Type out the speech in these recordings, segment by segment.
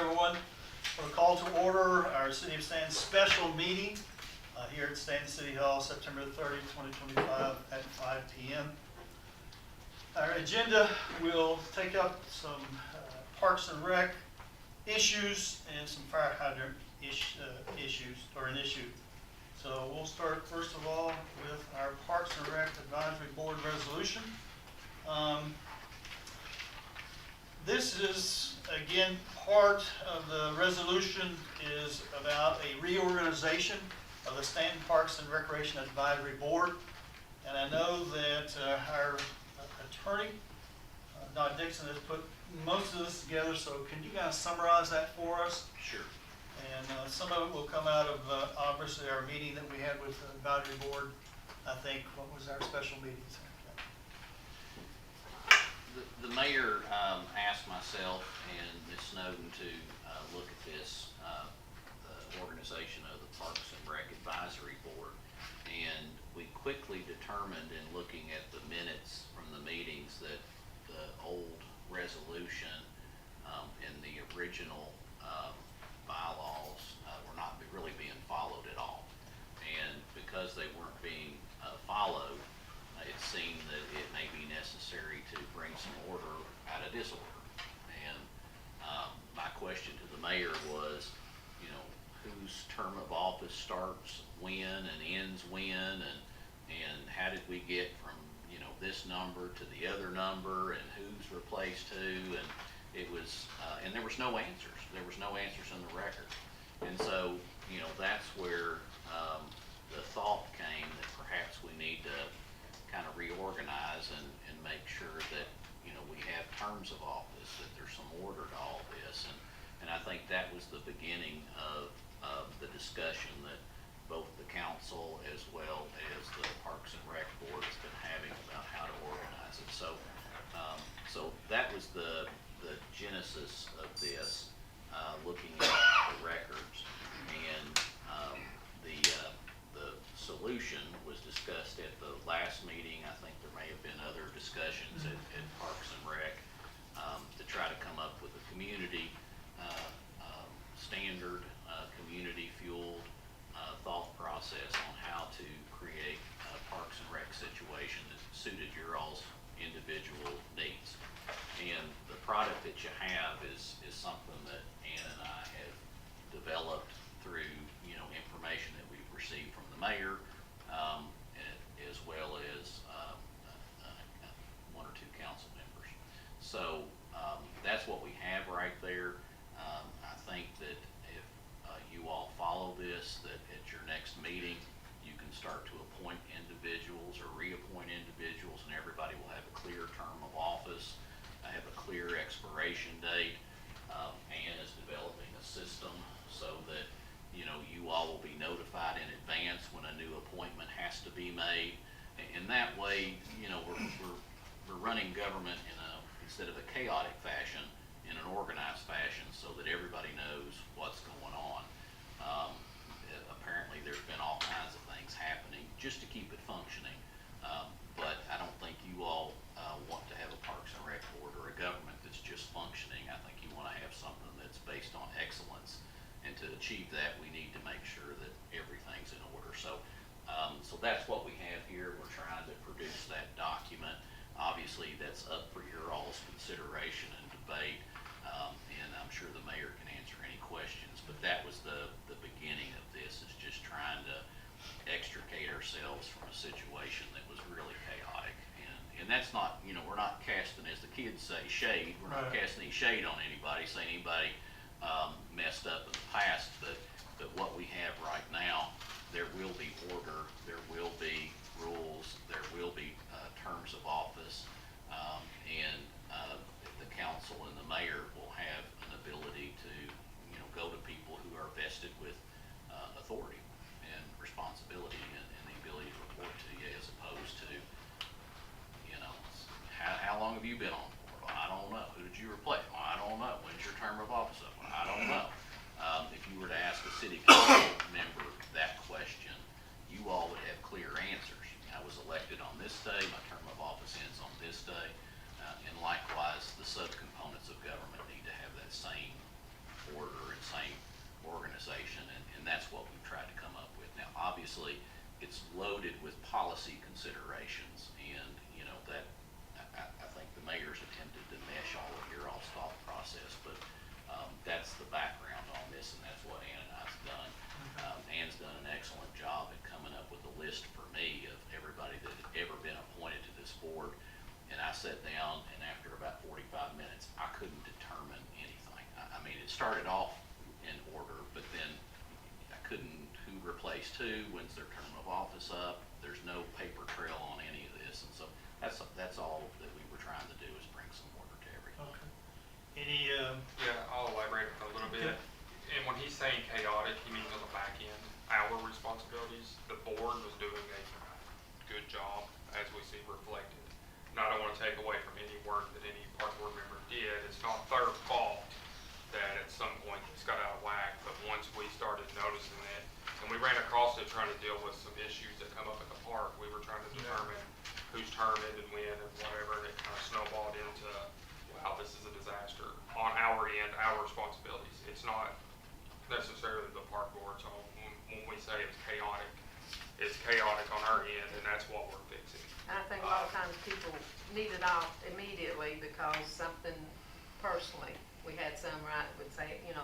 everyone. We'll call to order our City of Stanton special meeting here at Stanton City Hall, September 30, 2025 at 5 p.m. Our agenda will take up some Parks and Rec issues and some fire hydrant issues, or an issue. So we'll start first of all with our Parks and Rec Advisory Board resolution. This is, again, part of the resolution is about a reorganization of the Stanton Parks and Recreation Advisory Board. And I know that our attorney, Don Dixon, has put most of this together, so can you guys summarize that for us? Sure. And some of it will come out of, obviously, our meeting that we had with the advisory board. I think, what was our special meeting? The mayor asked myself and Ms. Snowden to look at this, the organization of the Parks and Rec Advisory Board. And we quickly determined in looking at the minutes from the meetings that the old resolution and the original bylaws were not really being followed at all. And because they weren't being followed, it seemed that it may be necessary to bring some order out of disorder. And my question to the mayor was, you know, whose term of office starts when and ends when, and how did we get from, you know, this number to the other number, and who's replaced who, and it was, and there was no answers. There was no answers in the record. And so, you know, that's where the thought came that perhaps we need to kind of reorganize and make sure that, you know, we have terms of office, that there's some order to all this. And I think that was the beginning of the discussion that both the council as well as the Parks and Rec Board has been having about how to organize it. So that was the genesis of this, looking at the records. And the solution was discussed at the last meeting. I think there may have been other discussions at Parks and Rec to try to come up with a community standard, community-fueled thought process on how to create a Parks and Rec situation that suited your all's individual needs. And the product that you have is something that Ann and I have developed through, you know, information that we've received from the mayor, as well as one or two council members. So that's what we have right there. I think that if you all follow this, that at your next meeting, you can start to appoint individuals or reappoint individuals, and everybody will have a clear term of office, have a clear expiration date. Ann is developing a system so that, you know, you all will be notified in advance when a new appointment has to be made. And that way, you know, we're running government instead of a chaotic fashion, in an organized fashion, so that everybody knows what's going on. Apparently there's been all kinds of things happening just to keep it functioning. But I don't think you all want to have a Parks and Rec Board or a government that's just functioning. I think you want to have something that's based on excellence. And to achieve that, we need to make sure that everything's in order. So that's what we have here. We're trying to produce that document. Obviously, that's up for your all's consideration and debate. And I'm sure the mayor can answer any questions. But that was the beginning of this, is just trying to extricate ourselves from a situation that was really chaotic. And that's not, you know, we're not casting, as the kids say, shade. We're not casting any shade on anybody, saying anybody messed up in the past, but what we have right now, there will be order, there will be rules, there will be terms of office, and the council and the mayor will have an ability to, you know, go to people who are vested with authority and responsibility and the ability to report to you, as opposed to, you know, how long have you been on board? Well, I don't know. Who did you replace? Well, I don't know. When's your term of office up? Well, I don't know. If you were to ask a city council member that question, you all would have clear answers. I was elected on this day, my term of office ends on this day, and likewise the subcomponents of government started off in order, but then I couldn't, who replaced who, when's their term of office up? There's no paper trail on any of this, and so that's all that we were trying to do, is bring some order to everything. Okay. Any, Yeah, I'll elaborate a little bit. And when he's saying chaotic, he means on the back end, our responsibilities. The board was doing a good job, as we see reflected. And I don't want to take away from any work that any park board member did. It's not their fault that at some point this got out of whack, but once we started noticing it, and we ran across it trying to deal with some issues that come up at the park, we were trying to determine whose term ended when and whatever, and it kind of snowballed into, wow, this is a disaster on our end, our responsibilities. It's not necessarily the park board, so when we say it's chaotic on our end, and that's what we're fixing. And I think a lot of times people need it off immediately because something personally, we had some right, would say, you know,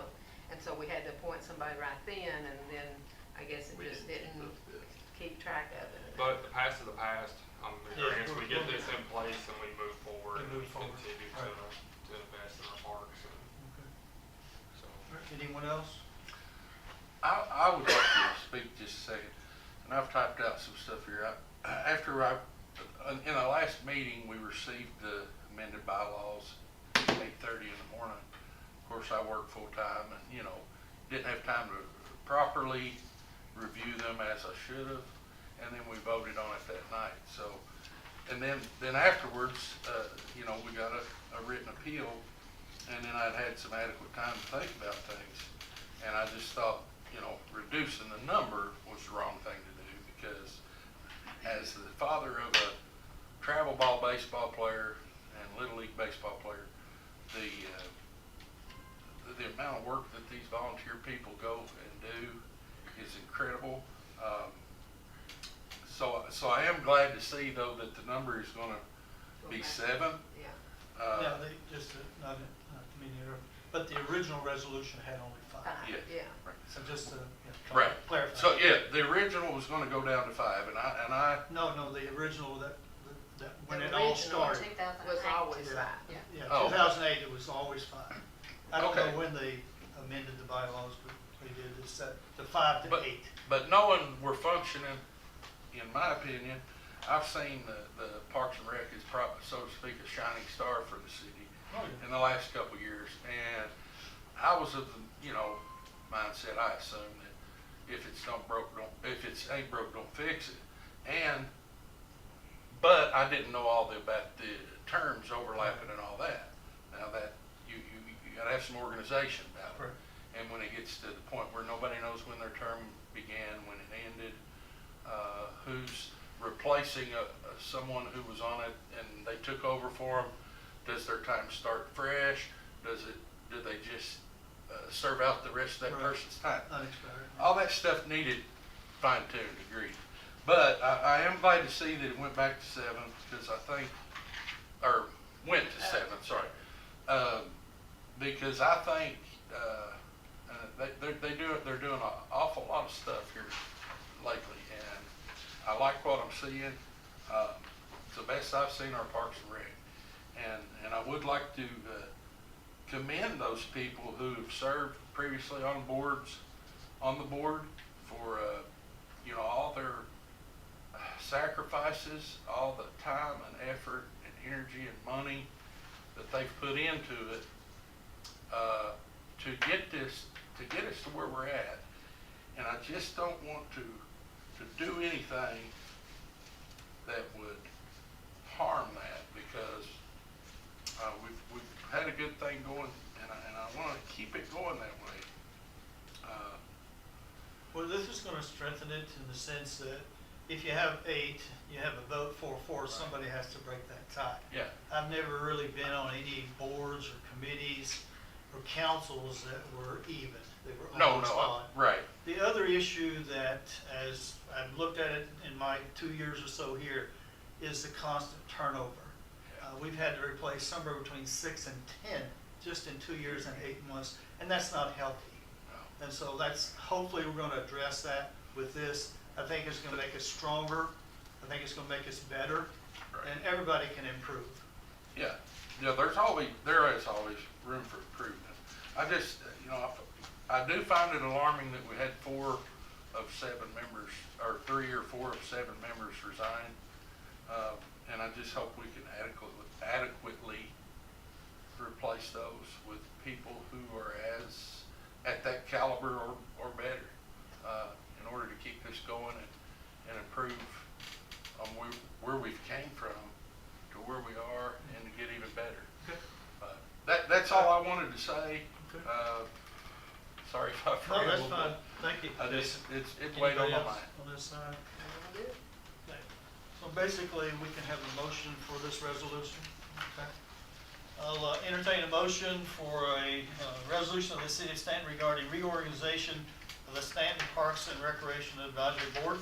and so we had to appoint somebody right then, and then I guess it just didn't keep track of it. But the past is the past. Yeah, We get this in place and we move forward, and we forward. continue Right. to invest in our parks. And okay. so, Anyone else? I would like to speak just a second, and I've typed out some stuff here. In the last meeting, we received the amended bylaws at 8:30 in the morning. Of course, I work full-time and, you know, didn't have time to properly review them as I should have, and then we voted on it that night. So, and then afterwards, you know, we got a written appeal, and then I'd had some adequate time to think about things. And I just thought, you know, reducing the number was the wrong thing to do, because as the father of a travel ball baseball player and Little League baseball player, the amount of work that these volunteer people go and do is incredible. So I am glad to see, though, that the number is gonna be 7. Yeah. Yeah, they just, not to mean to interrupt, but the original resolution had only 5. Fine, Yeah. yeah. So just to Right. clarify. So, yeah, the original was gonna go down to 5, and I, No, the original that when The it all original started. 2008. Was always Yeah. that, yeah. Yeah, Oh. 2008, it was always 5. I don't Okay. know when they amended the bylaws, but they did, it set the 5 to But- 8. but knowing we're functioning, in my opinion, I've seen the Parks and Rec is probably, so to speak, a shining star for the city Oh, yeah. in the last couple of years. And I was of the, you know, mindset, I assume that if it's if it's ain't broke, don't fix it. But I didn't know about the terms overlapping and all that. Now that, you gotta have some organization about it. Correct. And when it gets to the point where nobody knows when their term began, when it ended, who's replacing someone who was on it and they took over for them, does their time start fresh? Do they just serve out the rest of that Right. person's time? Unexpired. All that stuff needed fine-tuned, agreed. But I am glad to see that it went back to 7, because I think, or went to 7, sorry. Because I think they're doing an awful lot of stuff here lately, and I like what I'm seeing. It's the best I've seen our Parks and Rec, and I would like to commend those people who have served previously on the board for you know, all their sacrifices, all the time and effort and energy and money that they've put into it to get us to where we're at. And I just don't want to do anything that would harm that, because we've had a good thing going, and I want to keep it going that way. Well, this is going to strengthen it in the sense that if you have 8, you have a vote 4-4, somebody has to break that tie. Yeah. I've never really been on any boards or committees or councils that were even. They were always odd. Right. The other issue that, as I've looked at it in my 2 years or so here, is the constant turnover. We've had to replace somewhere between 6 and 10 just in 2 years and 8 months, and that's not healthy. No. And so hopefully we're going to address that with this. I think it's going to make us stronger. I think it's going to make us better, Right. and everybody can improve. Yeah. Yeah. There is always room for improvement. I just, you know, I do find it alarming that we had 4 of 7 members, or 3 or 4 of 7 members resign. And I just hope we can adequately replace those with people who are at that caliber or better, in order to keep this going and improve on where we've came from to where we are and to get even better. Okay. That's all I wanted to say. Okay. Sorry if I No, that's rambled, fine, but thank you. it weighed on Anybody my else mind. on this side? Okay. So basically, we can have a motion for this resolution, okay? I'll entertain a motion for a resolution of the City of Stanton regarding reorganization of the Stanton Parks and Recreation Advisory Board.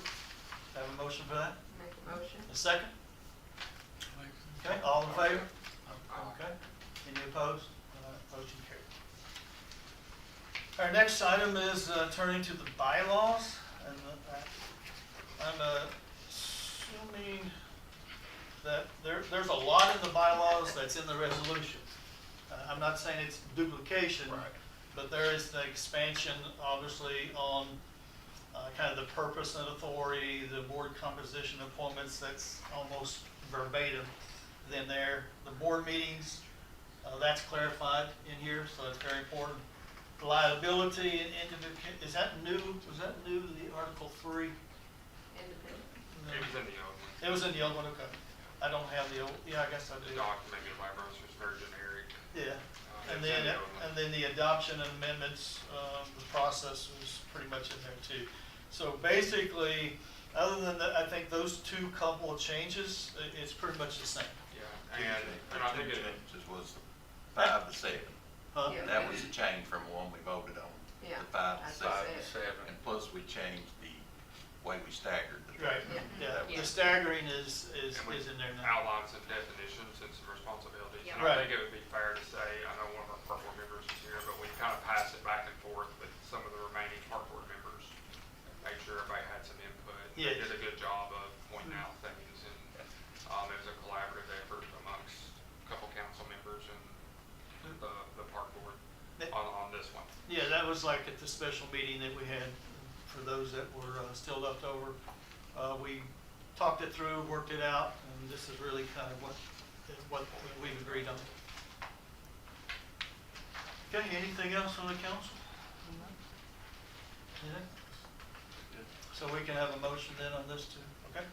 Have a motion for that? Make a motion. A second? Okay, all in favor? Okay. Any opposed? Motion carried. Our next item is turning to the bylaws, and I'm assuming that there's a lot in the bylaws that's in the resolution. I'm not saying it's duplication, Right. but there is the expansion, obviously, on kind of the purpose and authority, the board composition appointments, that's almost verbatim in there. The board meetings, that's clarified in here, so that's very important. Liability and is that new? Was that new to the Article 3? Independent. It was in the old one. It was in the old one, okay. I don't have the old, yeah, I guess I The do. document maybe by Bruce was very generic. Yeah, and It's in then, the old one. and then the adoption and amendments, the process was pretty much in there too. So basically, other than that, I think those 2 couple of changes, it's pretty much the same. Yeah, and I think it, Changes was 5 to 7. Huh? Yeah. That was a change from the one we voted on, Yeah. the 5 to that's 7. 5 to 7. And plus we changed the way we staggered the. Right, Yeah. yeah, the staggering is and we in there now. outlined some definitions and some responsibilities. Yeah. And Right. I think it would be fair to say, I know one of our park board members is here, but we kind of passed it back and forth with some of the remaining park board members. Make sure everybody had some input. They Yes. did a good job of pointing out things, and it was a collaborative effort amongst a couple council members and the park board on this one. Yeah, that was like at the special meeting that we had, for those that were still left over. We talked it through, worked it out, and this is really kind of what we've agreed on. Okay, anything else from the council? Anything? So we can have a motion then on this too, okay?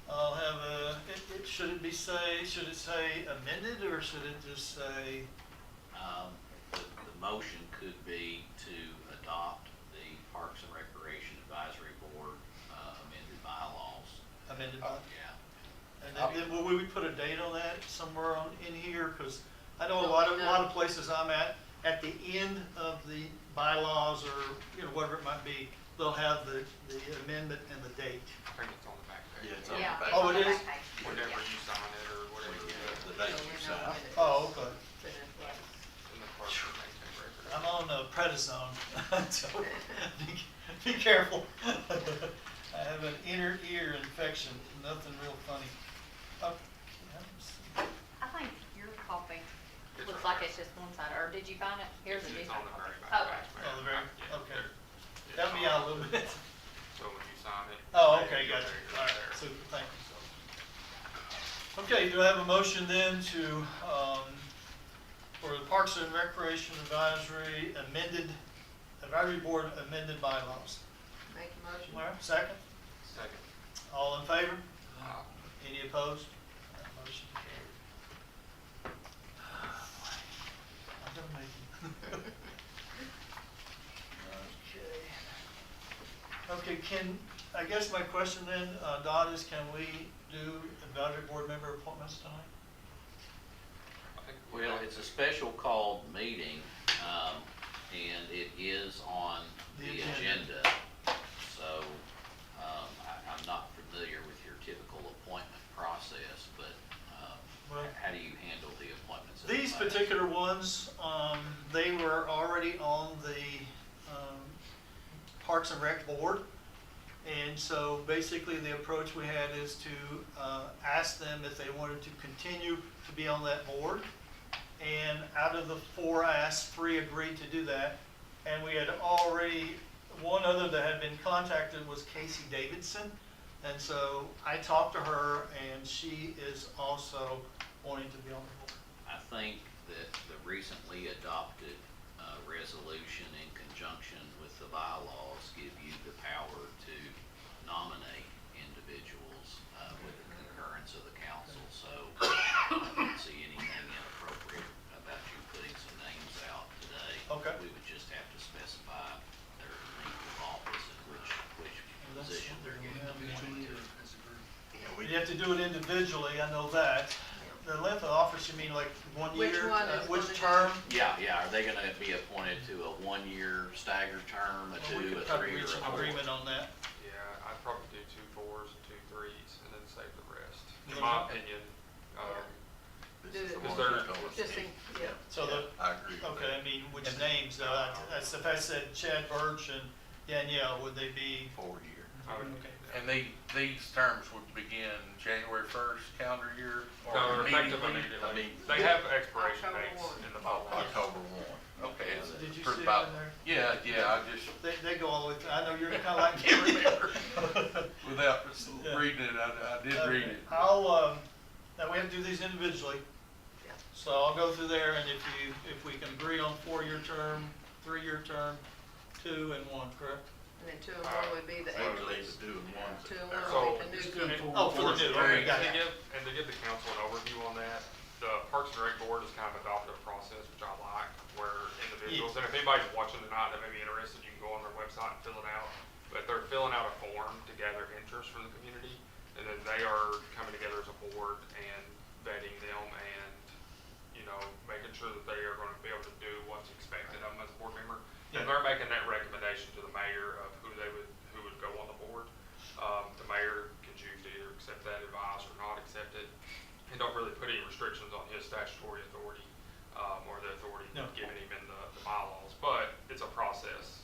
I'll have should it say amended, or should it just say, The motion could be to adopt the Parks and Recreation Advisory Board amended bylaws. amended by? Yeah. And then will we put a date on that somewhere in here? Because I know a lot of places I'm at the end of the bylaws, or, you know, whatever it might be, they'll have the amendment and the date. I think it's on the back page. Yeah, it's on the Yeah. back. Oh, it is? Whenever you sign it or whatever. The date you sign. Oh, okay. Put in place. In the park and maintain record. I'm on the prednisone, so be careful. I have an inner ear infection, nothing real funny. Oh, I think your copy It's looks right like there. it's just one side, or did you find it? Here's a It's different on the copy. very back Oh, page, Mayor. Oh, the very- Yeah, okay. it's help me on- out a little bit. So when you sign it. Oh, there okay, you go, gotcha. there you go, All right, there. super, thank you. Okay, do I have a motion then to, for the Parks and Recreation Advisory Board amended bylaws? Make a motion. All right, second? Second. All in favor? Uh, Any opposed? That motion carried. I'm gonna make it. Okay, I guess my question then, Dot, is can we do advisory board member appointments tonight? I think Well, it's a special called meeting, and it is on The the agenda. agenda. So, I'm not familiar with your typical appointment process, but, Well- how do you handle the appointments? These particular ones, they were already on the Parks and Rec Board. And so basically the approach we had is to ask them if they wanted to continue to be on that board. and out of the 4 asked, 3 agreed to do that. And we had already, one other that had been contacted was Casey Davidson. And so I talked to her, and she is also wanting to be on the board. I think that the recently adopted resolution in conjunction with the bylaws give you the power to nominate individuals with the concurrence of the council. So I don't see anything inappropriate about you putting some names out today. Okay. We would just have to specify their length of office and which position they're getting appointed to. You have to do it individually, I know that. The length of office, you mean like 1 year? Which one is Which gonna term? Yeah, are they gonna be appointed to a 1-year staggered term, a Well, we 2, a could probably 3, or reach a an 4? agreement on that. Yeah, I'd probably do 2 4s and 2 3s and then save the rest. In Yeah. my opinion, This Do is it. the Is one there- you told us. Just in, yeah. So the, I agree with okay, I that. mean, which names, that's, if I said Chad Birch and Danielle, would they be? 4-year. I would, Okay. And these terms would begin January 1st calendar year? or no, they're effective immediately? immediately. I mean- They have expiration October dates 1. in the Oh, bylaws. October 1. Okay. it's Did you for see it about- in there? Yeah, I just, They go all the way through, I know you're kinda like me, remember? without Yeah. reading it, I did read it. I'll, now we have to do these individually. Yeah. So I'll go through there, and if we can agree on 4-year term, 3-year term, 2 and 1, correct? And then 2 and 1 would be the They would extras. leave the 2 and 1s. 2 and there. 1 So- would be the new people. Oh, for the new, okay, got And it. to give the council an overview on that, the Parks and Rec Board has kind of adopted a process, which I like, where individuals, and if anybody's watching tonight that may be interested, you can go on their website and fill it out. But they're filling out a form to gather interest from the community, and then they are coming together as a board and vetting them and, making sure that they are gonna be able to do what's expected of them as a board member. Yeah. And they're making that recommendation to the mayor of who would go on the board. The mayor can choose to either accept that advice or not accept it, and don't really put any restrictions on his statutory authority, or the authority No. given him in the bylaws, but it's a process.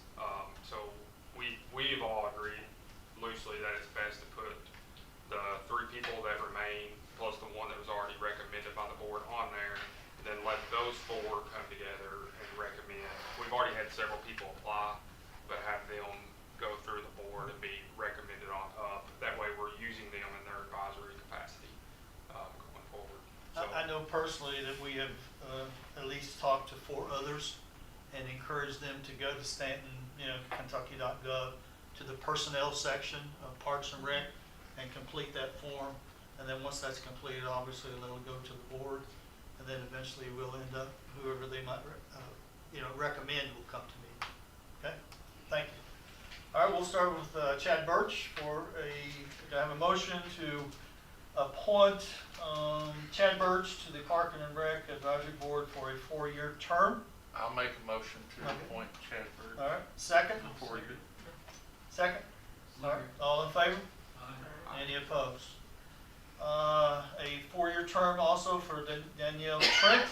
So we've all agreed loosely that it's best to put the 3 people that remain, plus the 1 that was already recommended by the board on there, and then let those 4 come together and recommend. We've already had several people apply, but have them go through the board and be recommended on up. That way we're using them in their advisory capacity, going forward. So, I know personally that we have at least talked to 4 others and encouraged them to go to Stanton, Kentucky.gov, to the personnel section of Parks and Rec and complete that form. And then once that's completed, obviously it'll go to the board, and then eventually we'll end up, whoever they might, recommend will come to me. Okay? Thank you. All right, we'll start with Chad Birch do I have a motion to appoint Chad Birch to the Park and Rec Advisory Board for a 4-year term. I'll make a motion to Okay. appoint Chad Bird. All right, second? 4 years. Second? All right, all in favor? Any opposed? A 4-year term also for Danielle Trent.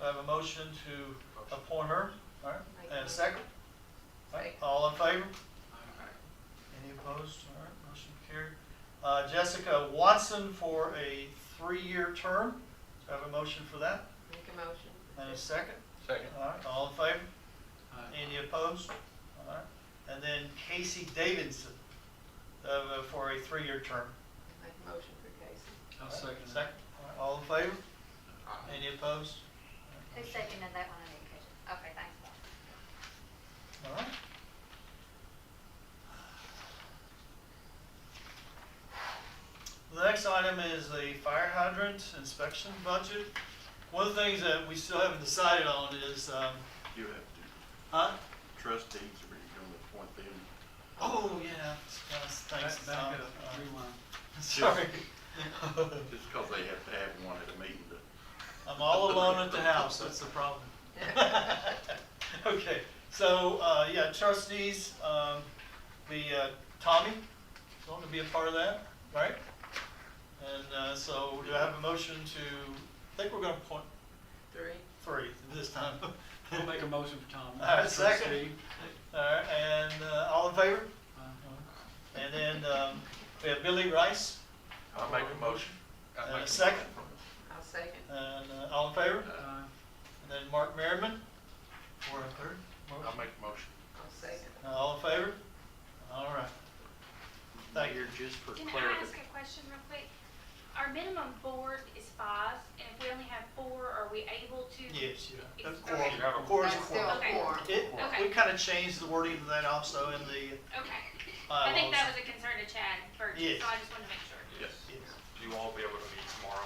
I have a motion to appoint her. All right, and a second? All right, all in favor? Any opposed? All right, motion carried. Jessica Watson for a 3-year term. Do I have a motion for that? Make a motion. And a second? Second. All right, all in favor? Any opposed? All right. And then Casey Davidson for a 3-year term. Make a motion for Casey. I'll second. Second. All right, all in favor? Any opposed? Who seconded that one? I didn't catch it. Okay, thanks. All right. The next item is the fire hydrant inspection budget. One of the things that we still haven't decided on is, You have huh? to, trustees, are you gonna appoint them? Oh, yeah, yes, thanks, Tom. Back up, rewind. Sorry. Just because they have to have one at a meeting to. I'm all alone at the house, that's the problem. Okay, so, yeah, trustees, Tommy, is going to be a part of that, right? And, so do I have a motion to, I think we're gonna appoint 3 this time. I'll make a motion for Tom. All right, second. Trustee. All right, and, all in favor? Aye. And then, we have Billy Rice, I'll make a motion. I'll and make a second, I'll second. and, all in favor? Aye. then Mark Merriman for a third. I'll make a motion. I'll second. All in favor? All right. Thank you. Mayor, just for Can I ask clarification. a question real quick? Our minimum board is 5, and if we only have 4, are we able to? Yes, yeah. It's- Of course, okay. of course, That's of still course. Okay. four. Okay. We kind of changed the wording of that also in the Okay. bylaws. I think that was a concern to Chad first, so Yes. I just wanted to make sure. Yes. Yes. You all be able to meet tomorrow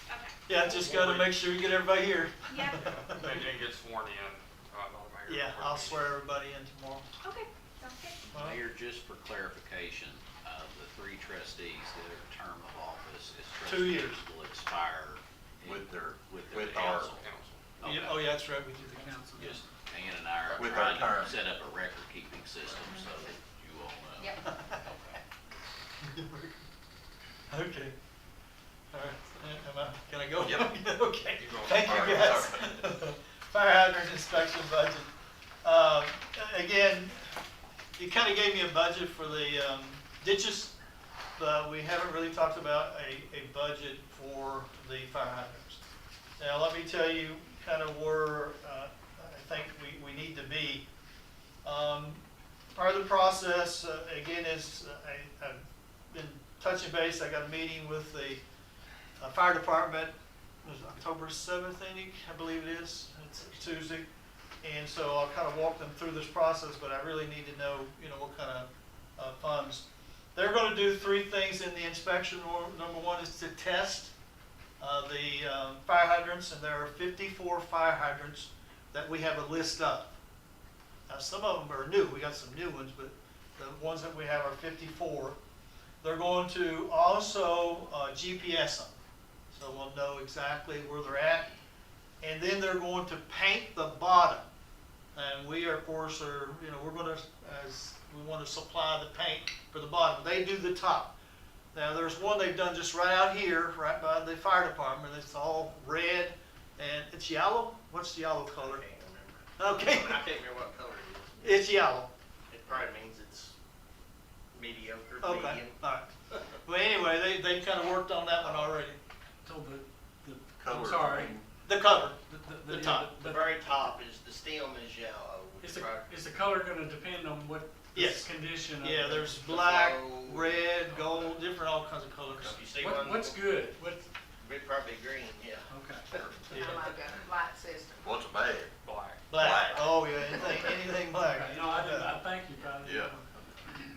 Okay. Yeah, just gotta make sure you get everybody here. Yep. and get sworn in, by the mayor. Yeah, before the I'll meeting. swear everybody in tomorrow. Okay, sounds good. Well, Mayor, just for clarification, the 3 trustees, their term of office as 2 years. trustees will expire With their, with with their our, council. Council. yeah, Okay. oh, yeah, that's right, we did the Council. Just, Ann and I are With our trying term. to set up a record-keeping system so that you all know. Yep. Okay. All right, can I go? Yep. Okay, You go. thank you Fire guys. department. Fire hydrant inspection budget. Again, you kind of gave me a budget for the ditches, but we haven't really talked about a budget for the fire hydrants. Now, let me tell you kind of where I think we need to be. Part of the process, again, is I've been touching base. I got a meeting with the fire department. It was October 7th, I believe it is. It's Tuesday. And so I'll kind of walk them through this process, but I really need to know, what kind of funds. They're going to do 3 things in the inspection. Number 1 is to test the fire hydrants, and there are 54 fire hydrants that we have a list of. Now, some of them are new. We got some new ones, but the ones that we have are 54. They're going to also GPS them, so we'll know exactly where they're at. And then they're going to paint the bottom. And we, of course, we're going to, as we want to supply the paint for the bottom. They do the top. Now, there's one they've done just right out here, right by the fire department. It's all red, and it's yellow. What's the yellow color? Okay, I can't remember what color it is. it's yellow. It probably means it's mediocre, Okay, medium. all right. Well, anyway, they kind of worked on that one already. So I'm Color. sorry. The cover. The The top. The very top is, the stem is yellow. Is which the, probably- is the color gonna depend on what the Yes. condition of? Yeah, the- there's black, flow. red, gold, different, all kinds of colors. You see What's good? What, It'd probably green, yeah. okay. Yeah. Kind of like a light system. what's bad? Black. Black. Oh, yeah, anything black. No, I didn't, I thank you, probably. Yeah.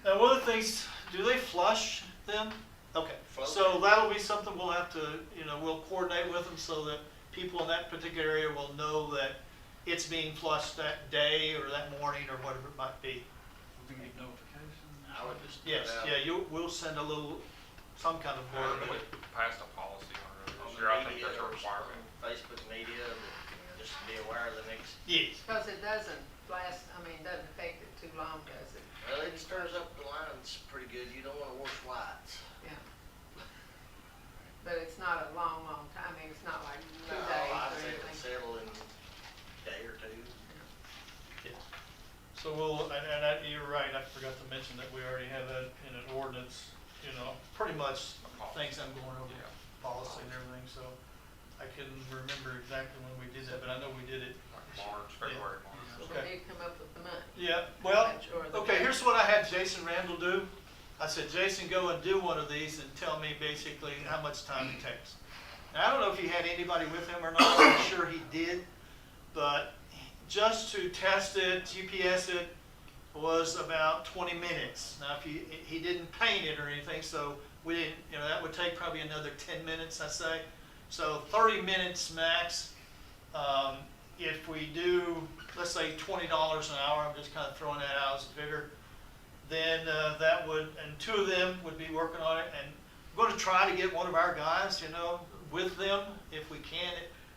Now, one of the things, do they flush them? Okay, so that'll be something we'll have to, we'll coordinate with them so that people in that particular area will know that it's being flushed that day or that morning or whatever it might be. Do we get notification? I would just. Yes, put out yeah, we'll send a little, some kind of I blurb. think we passed a policy on it on this the year. I think media that's a or requirement. Facebook media, just to be aware of the next, Yes, Because it doesn't last, doesn't affect it too long, does it? well, it stirs up the lines pretty good. You don't wanna wash whites. Yeah. But it's not a long, long time. It's not like 2 No, days I'd or say it'll anything. settle in a day or two. so you're right, I forgot to mention that we already have that in an ordinance, pretty much things I'm going over, Yeah. policy and everything, so I can remember exactly when we did that, but I know we did it. Like March, February, March. So Okay. we need to come up with the money. Yeah, well, Or the okay, budget. here's what I had Jason Randall do. I said, Jason, go and do one of these and tell me basically how much time it takes. Now, I don't know if he had anybody with him or not, I'm sure he did, but just to test it, GPS it, was about 20 minutes. Now, if he didn't paint it or anything, so we didn't, that would take probably another 10 minutes, I say. So 30 minutes max. If we do, let's say $20 an hour, I'm just kind of throwing that out as a figure, then that would, and 2 of them would be working on it, and I'm going to try to get one of our guys, with them if we can.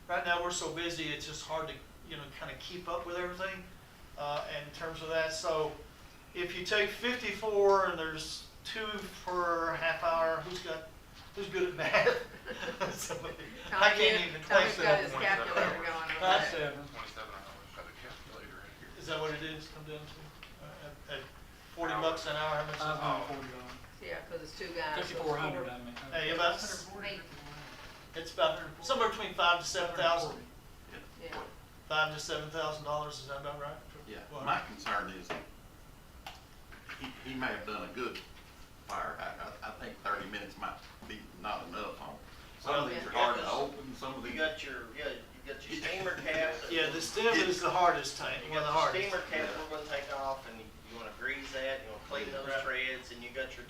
Right now, we're so busy, it's just hard to, kind of keep up with everything in terms of that. So if you take 54 and there's 2 per half hour, who's good at math? Somebody- I can't even Tommy's got his 27 calculator hours. going over That's there. 27 hours. Got a calculator in here. Is that what it is, come down to? At 40 bucks an hour, how much is it? $540. Yeah, because it's 2 guys. so it's 5,400, four. I mean. Hey, about, Me. it's about somewhere between 5,000 to 7,000. Yeah. $5,000 to $7,000, is that about right? Yeah, Well, my concern is, he may have done a good fire. I think 30 minutes might be not enough on. Some of these are hard to open, some of You these. got your, yeah, you got your steamer cap. Yeah, the stem is the hardest tank, You one of the got your hardest. steamer cap we're gonna take off, and you wanna grease that, you wanna clean those Right. treads, and you got your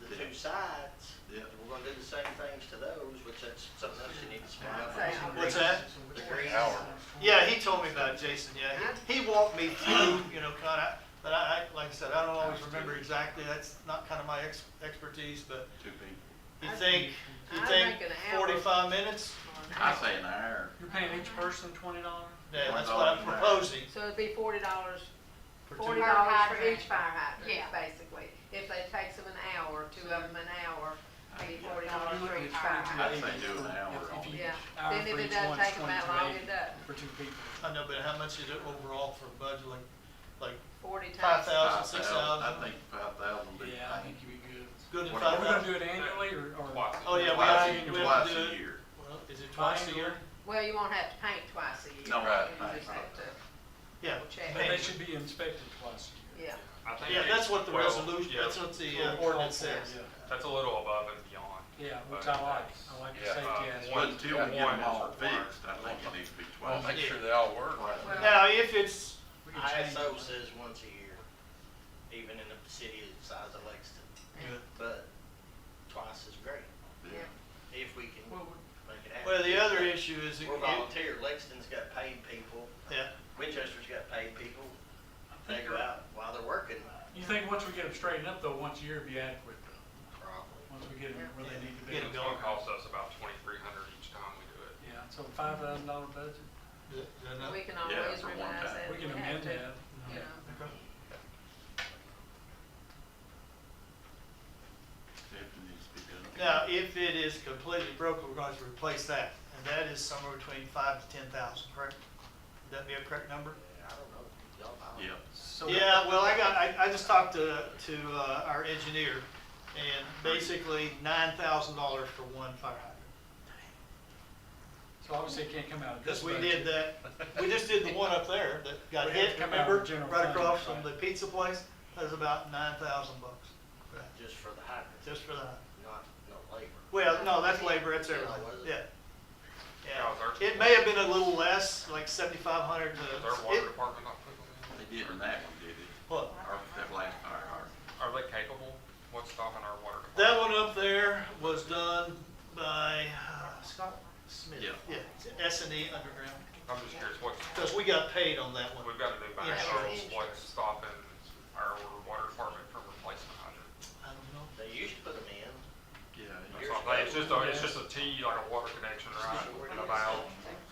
the two sides. Yeah. And we're gonna do the same things to those, which that's something else you need to spend I'd up say on. What's that? The grease. Yeah, he told me about it, Jason, yeah. He walked me through, you know, kinda, but like I said, I don't always remember exactly, that's not kinda my expertise, but 2 people. you think, I think an hour. 45 minutes? I say an hour. You're paying each person $20? Yeah, that's what I'm proposing. So it'd be $40, For $40 two- for hydrant. each fire hydrant, Yeah. basically. If it takes them an hour, two of them an hour, maybe $40 for each It's fire 42 hydrant. I'd say do an hour If on you- Yeah, hour then if for it each doesn't one, take them that long, it 22.80 doesn't. For 2 people. I know, but how much is it overall for budget, like 40 times. 5,000, 5,000, 6,000? I think 5,000 would be Yeah, I fine. think you'd be good. Good at What- Are we gonna 5,000? do it annually or? Twice. Oh, yeah, Twice a we have to twice do a it. year. Well, is it twice a year? Well, you won't have to paint twice a year. No, right, You right, just right. have to Yeah. check. But they should be inspected twice a year. Yeah. I think Yeah, it- that's what the well, resolution, yeah, that's what the Well, ordinance call for it, says. yeah. That's a little above and beyond. Yeah, which But I like. that's- I like the Yeah. safety One- aspect. But until we get one them all is required. fixed, I think it needs to be Well, twice. make sure they all work. Well, Now, if it's, We can change ISO it. says once a year, even in a city the size of Lexington, but twice is great, Yeah. if we can Well, make it happen. well, the other issue is, We're volunteer, Lexington's got paid people, yeah, Winchester's got paid people, I they think go out while they're working, You think once we get them straightened up though, once a year would be adequate though? probably. Once we get them where they need to be? Get 'em It's gonna cost us about 2,300 each time we do it. Yeah, so $5,000 budget, We can Yeah, always for one revise time. that we if can we have amend to. that. You know. Everything needs to be done. now, if it is completely broken, we're going to replace that, and that is somewhere between 5,000 to 10,000, correct? Would that be a correct number? I don't know, y'all buy 'em. Yeah. So Yeah, well, I just talked to our engineer, and basically $9,000 for one fire hydrant. So obviously it can't come out of this Because we budget. did that, we just did the one up there that got We have to hit, come out of remember? general Right fund, across from right. the pizza place, that was about $9,000 for that, Just for the hydrants, just for that. not, no labor. Well, no, that's labor, that's Yeah, everything, was it? yeah. Yeah, Yeah, ours- it may have been a little less, like 7,500 Does our water to, department not put them in? They did in that one, did it? what? Or that last fire hydrant. Are they capable? What's stopping our water department? That one up there was done by Scott Smith. Yeah. Yeah, S&E Underground, I'm just curious, what's, because we got paid on that one. we've got to do Yeah. backhoes, what's stopping our water department from replacing hydrants? I don't know. They used to put them in, That's Yeah. Years what I'm saying. ago. It's just a T, like a water connection, right, and a valve.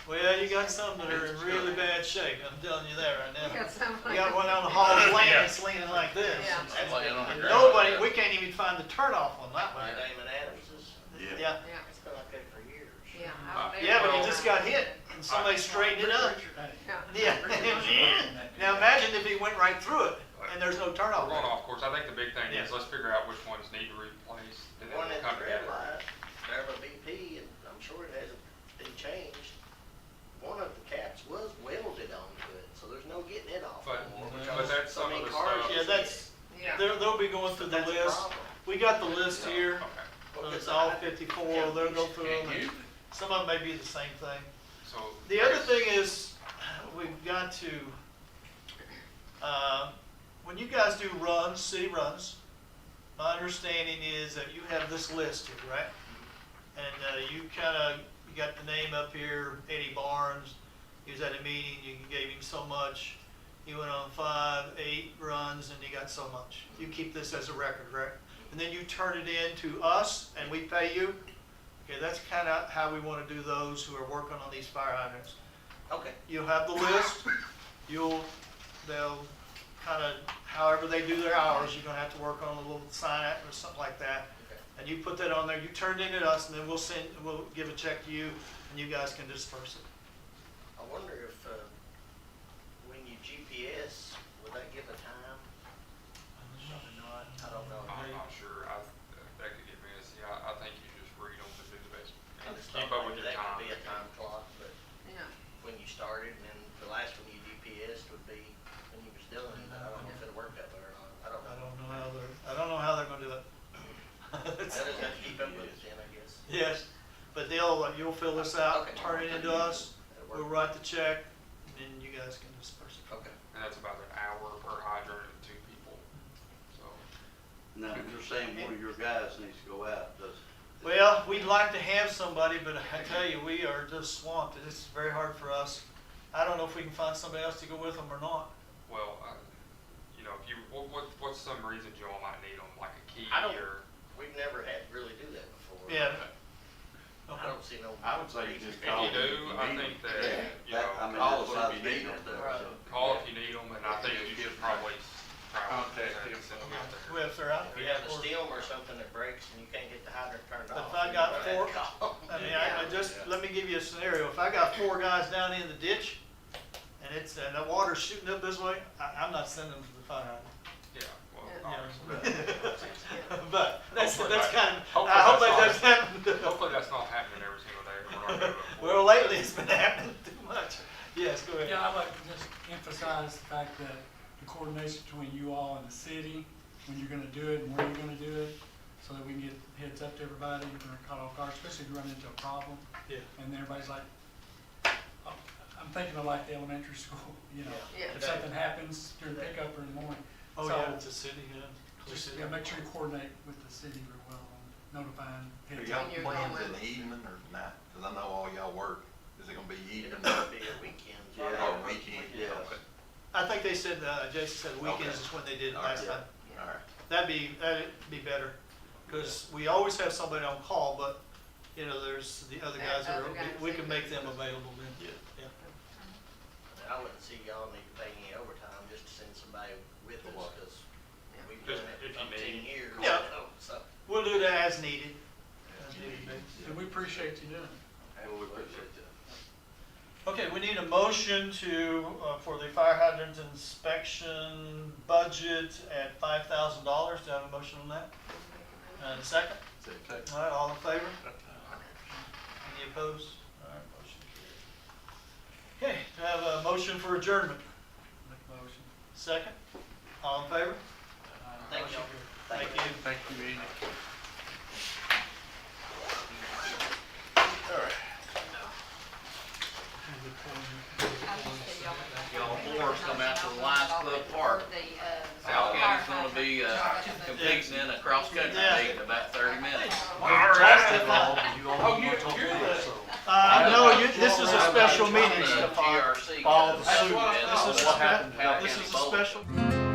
Well, you got some that are in really bad shape, I'm telling you that right We now. got some. We got one on the hall's lane Yeah. that's leaning like this. Yeah. that's Laying on the been, ground. Nobody, we can't even find the turnoff on that one. like Damon Adams's, Yeah. Yeah, Yeah, it's been like that for years. yeah. I don't yeah, but ever- he just got hit and somebody straightened it up. Yeah. Yeah. Now imagine if he went right through it and there's no We're turnoff. going off course. I think the big thing Yeah. is, let's figure out which ones need to replace, The and then one we'll at come the red together. light, Fairville BP, and I'm sure it hasn't been changed. One of the caps was welded onto it, so there's no getting it off But, anymore. but that's So some of many the cars stuff. Yeah, that's, Yeah. they'll be going through the That's a list. problem. We got the list here, Okay, so Because it's all I- 54, they'll go through them. Can't use and it. Some of them may be the same thing. so. The I other guess- thing is, we've got to, when you guys do runs, city runs, my understanding is that you have this list here, right? And you got the name up here, Eddie Barnes, he was at a meeting, you gave him so much. He went on 5, 8 runs and he got so much. You keep this as a record, right? And then you turn it in to us and we pay you. Okay, that's kind of how we want to do those who are working on these fire hydrants. Okay, You'll have the list, they'll kind of, however they do their hours, you're gonna have to work on a little sign or something like that. okay. And you put that on there, you turn it in at us, and then we'll give a check to you, and you guys can disperse it. I wonder if, when you GPS, would that give a time? Probably not. I don't know. I'm not sure. That could get messy. I think you just read them to do the best. I just Keep thought up with maybe your that time. could be a time clock, but Yeah. we you'll fill this out, Okay. turn it into us, That'll we'll work. write the check, and then you guys can disperse it. Okay. And that's about an hour per hydrant and 2 people, so. Now, you're saying one of your guys needs to go out, does? Well, we'd like to have somebody, but I tell you, we are just swamped, and it's very hard for us. I don't know if we can find somebody else to go with them or not. Well, you know, if you, what's some reasons you all might need them, like a key I don't- or? We've never had to really do that before. Yeah. I don't see no. I would say you just If call. you do, I think that, you know, I mean, call that's us what I if was you need getting them. at there, so. call if you need them, and I think you should probably try one Contact and him. send them out there. Well, if they're out If there. you have a stem or something that breaks and you can't get the hydrant turned If off. I you got might four- have to call. I mean, I just, let me give you a scenario. If I got 4 guys down in the ditch, and the water's shooting up this way, I'm not sending them to the fire hydrant. Yeah, well, Yeah. obviously. But that's Hopefully kind of, hopefully I hope that that's doesn't happen. Hopefully that's not happening every single day, we're not doing it. Well, lately it's been happening too much. Yes, go ahead. Yeah, I'd like to just emphasize the fact that the coordination between you all and the city, when you're gonna do it and where you're gonna do it, so that we can get heads up to everybody when they're caught off guard, especially if you run into a problem. Yeah. And everybody's like, oh, I'm thinking of like the elementary school, you know, Yeah. if something happens during pickup or in the morning. Oh, So, yeah, it's a city, yeah. Just, yeah, make sure you coordinate with the city real well on notifying Are heads y'all up. When you're plans going. in the evening or night? Cause I know all y'all work. Is it gonna be evening? It'll probably be a weekend. Yeah. Or weekend? Yeah. Okay. I think they said, Jason said weekends Okay. is when they did it All right. last time. Alright. That'd be better, because we always have somebody on call, but, you know, there's the other guys that Other guys are, we can that make them available then. Yeah. I wouldn't see y'all need to pay any overtime just to send somebody with us, cause we've done Just it if you for need. 10 years. Yeah. you know, So, We'll do that as needed. As needed basis. And we appreciate you doing it. Well, we appreciate that. Okay, we need a motion to, for the fire hydrant inspection budget at $5,000. Do I have a motion on that? And a second? All right, all in favor? Any opposed? All right, motion carried. Okay, do I have a motion for adjournment? Make a motion. Second? All in favor? thank Motion y'all. carried. Thank you. Thank you, Edie. Y'all boys come out to the Lions Club Park. South County's gonna be, competing in a cross-country Yeah. meet in about 30 minutes. Oh, you're No, this is a special meeting, GRC. Follow the That's suit. what I This is thought. a, this is a special.